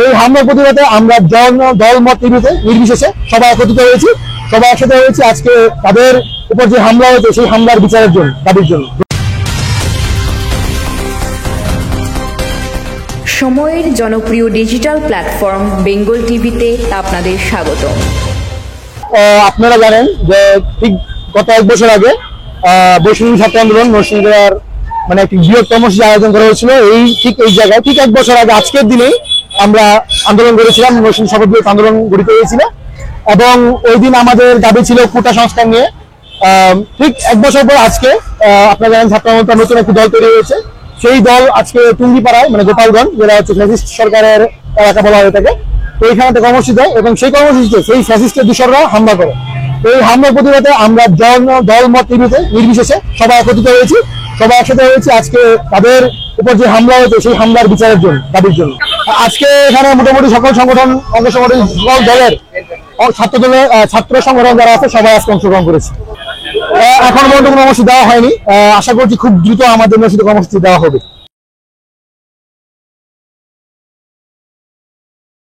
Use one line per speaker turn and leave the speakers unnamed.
এই হামলার প্রতিবাদে আমরা দল মত নির্বিশেষে সবাই একত্রিত হয়েছি, সবাই একসাথে হয়েছি আজকে তাদের উপর যে হামলা হয়েছে সেই হামলার বিচারের জন্য, দাবির জন্য।
সময়ের জনপ্রিয় ডিজিটাল প্ল্যাটফর্ম বেঙ্গল টিভিতে আপনাদের স্বাগত।
আপনারা জানেন যে ঠিক গত 1 বছর আগে বৈষম্য ছাত্র আন্দোলন নরসিংদীর মানে একটি বৃহৎ কর্মসূচি আয়োজন করা হয়েছিল ঠিক এই জায়গায়। ঠিক 1 বছর আগে আজকের দিনেই আমরা আন্দোলন করেছিলাম, নরসিংদী সর্ববৃহৎ আন্দোলন গঠিত হয়েছিল এবং ওই দিন আমাদের দাবি ছিল কোটা সংস্কার নিয়ে। ঠিক 1 বছর পর আজকে আপনারা জানেন ছাত্র আন্দোলন নতুন একটি দল তৈরি হয়েছে। সেই দল আজকে টুঙ্গিপাড়ায় মানে গোপালগঞ্জ, যেটা হচ্ছে ফ্যাসিস্ট সরকারের এলাকা বলা হয়ে থাকে, তো এইখানে কর্মসূচি দেয় এবং সেই কর্মসূচিতে সেই ফ্যাসিস্টের দূষররা হামলা করে। তো এই হামলার প্রতিবাদে আমরা দল মত নির্বিশেষে সবাই একত্রিত হয়েছি, সবাই একসাথে হয়েছি আজকে তাদের উপর যে হামলা হয়েছে সেই হামলার বিচারের জন্য, দাবির জন্য। আজকে এখানে মোটামুটি সকল সংগঠন, অঙ্গ সংগঠন, সকল দলের ছাত্র সংগঠন যারা আছে সবাই আজকে অংশগ্রহণ করেছে। এখন পর্যন্ত কোনো কর্মসূচি দেওয়া হয়নি, আশা করছি খুব দ্রুত আমাদের কর্মসূচি দেওয়া হবে।